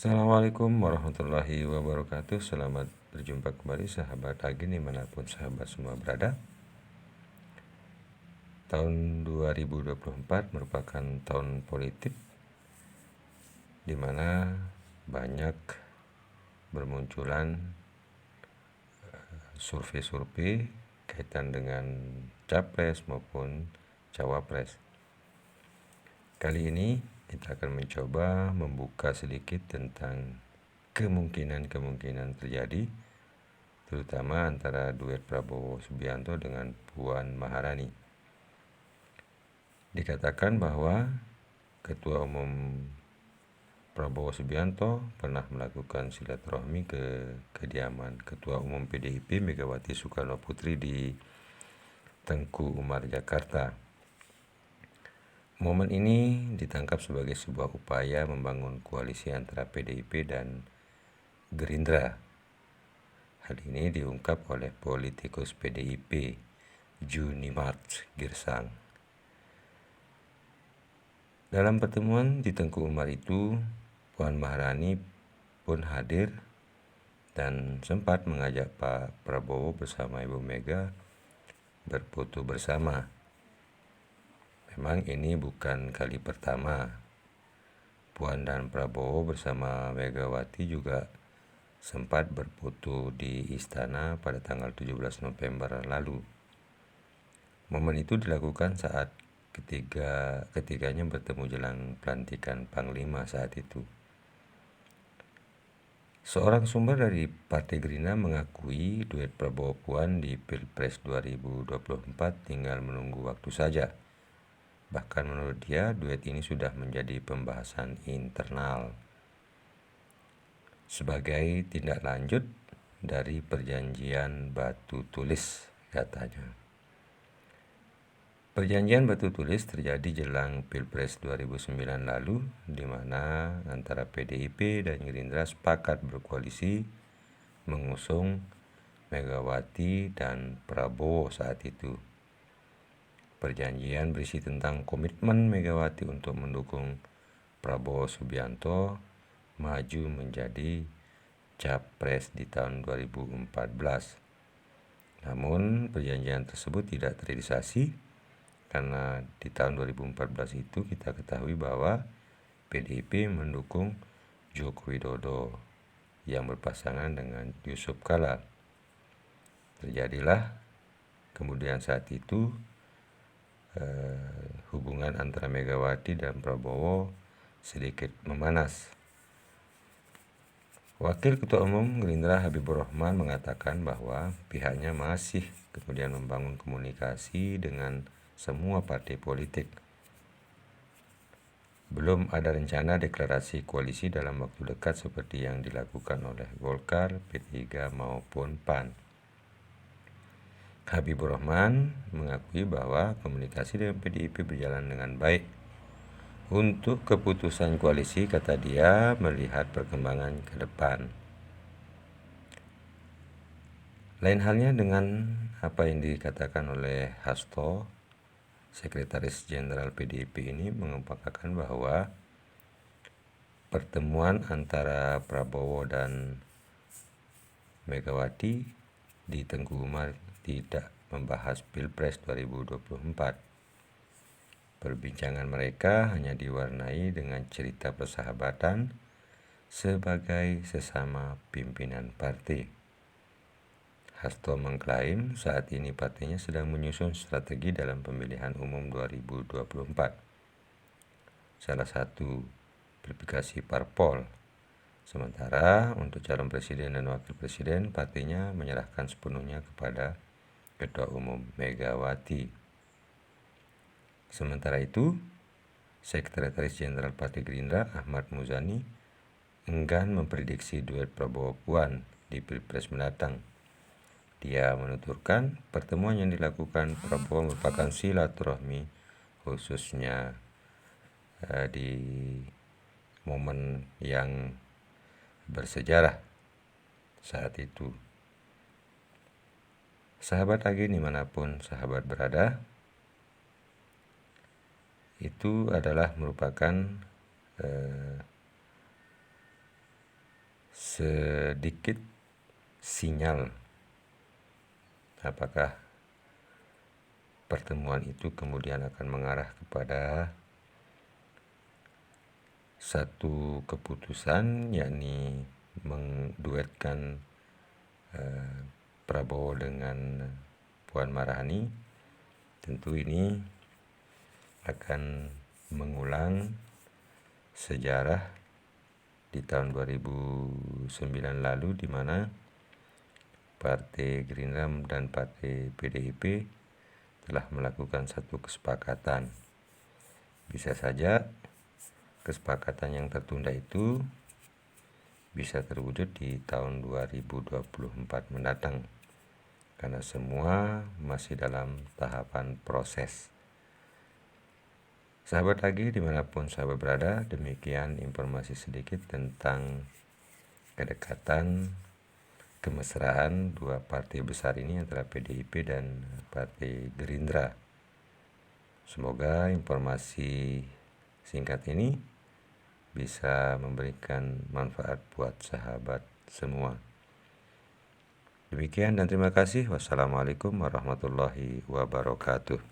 Assalamualaikum warahmatullahi wabarakatuh. Selamat berjumpa kembali sahabat Agin dimanapun sahabat semua berada. Tahun 2024 merupakan tahun politik di mana banyak bermunculan survei-survei kaitan dengan capres maupun cawapres. Kali ini kita akan mencoba membuka sedikit tentang kemungkinan terjadi, terutama antara duet Prabowo Subianto dengan Puan Maharani. Dikatakan bahwa Ketua Umum Prabowo Subianto pernah melakukan silaturahmi ke kediaman Ketua Umum PDIP Megawati Soekarno Putri di Tengku Umar, Jakarta. Momen ini ditangkap sebagai sebuah upaya membangun koalisi antara PDIP dan Gerindra. Hal ini diungkap oleh politikus PDIP Junimart Girsang. Dalam pertemuan di Tengku Umar itu, Puan Maharani pun hadir dan sempat mengajak Pak Prabowo bersama Ibu Mega berfoto bersama. Memang ini bukan kali pertama. Puan dan Prabowo bersama Megawati juga sempat berfoto di istana pada tanggal 17 November lalu. Momen itu dilakukan saat ketiganya bertemu jelang pelantikan Panglima saat itu. Seorang sumber dari Partai Gerindra mengakui duet Prabowo Puan di Pilpres 2024 tinggal menunggu waktu saja. Bahkan menurut dia, duet ini sudah menjadi pembahasan internal sebagai tindak lanjut dari perjanjian batu tulis, katanya. Perjanjian batu tulis terjadi jelang Pilpres 2009 lalu, di mana antara PDIP dan Gerindra sepakat berkoalisi mengusung Megawati dan Prabowo saat itu. Perjanjian berisi tentang komitmen Megawati untuk mendukung Prabowo Subianto maju menjadi capres di tahun 2014. Namun perjanjian tersebut tidak terrealisasi karena di tahun 2014 itu kita ketahui bahwa PDIP mendukung Joko Widodo yang berpasangan dengan Yusuf Kala. Terjadilah kemudian saat itu hubungan antara Megawati dan Prabowo sedikit memanas. Wakil Ketua Umum Gerindra Habibur Rahman mengatakan bahwa pihaknya masih kemudian membangun komunikasi dengan semua partai politik. Belum ada rencana deklarasi koalisi dalam waktu dekat seperti yang dilakukan oleh Golkar, P3 maupun PAN. Habibur Rahman mengakui bahwa komunikasi dengan PDIP berjalan dengan baik. Untuk keputusan koalisi, kata dia, melihat perkembangan ke depan. Lain halnya dengan apa yang dikatakan oleh Hasto, Sekretaris Jenderal PDIP ini mengungkapkan bahwa pertemuan antara Prabowo dan Megawati di Tengku Umar tidak membahas Pilpres 2024. Perbincangan mereka hanya diwarnai dengan cerita persahabatan sebagai sesama pimpinan partai. Hasto mengklaim saat ini partainya sedang menyusun strategi dalam pemilihan umum 2024. Salah satu verifikasi parpol. Sementara untuk calon presiden dan wakil presiden, partainya menyerahkan sepenuhnya kepada Ketua Umum Megawati. Sementara itu, Sekretaris Jenderal Partai Gerindra Ahmad Muzani enggan memprediksi duet Prabowo Puan di Pilpres mendatang. Dia menuturkan pertemuan yang dilakukan Prabowo merupakan silaturahmi khususnya di momen yang bersejarah saat itu. Sahabat Agin dimanapun sahabat berada, itu adalah merupakan sedikit sinyal apakah pertemuan itu kemudian akan mengarah kepada satu keputusan, yakni menduetkan Prabowo dengan Puan Maharani. Tentu ini akan mengulang sejarah di tahun 2009 lalu, di mana Partai Gerindra dan Partai PDIP telah melakukan satu kesepakatan. Bisa saja kesepakatan yang tertunda itu bisa terwujud di tahun 2024 mendatang, karena semua masih dalam tahapan proses. Sahabat lagi dimanapun sahabat berada, demikian informasi sedikit tentang kedekatan, kemesraan dua partai besar ini antara PDIP dan Partai Gerindra. Semoga informasi singkat ini bisa memberikan manfaat buat sahabat semua. Demikian dan terima kasih. Wassalamualaikum warahmatullahi wabarakatuh.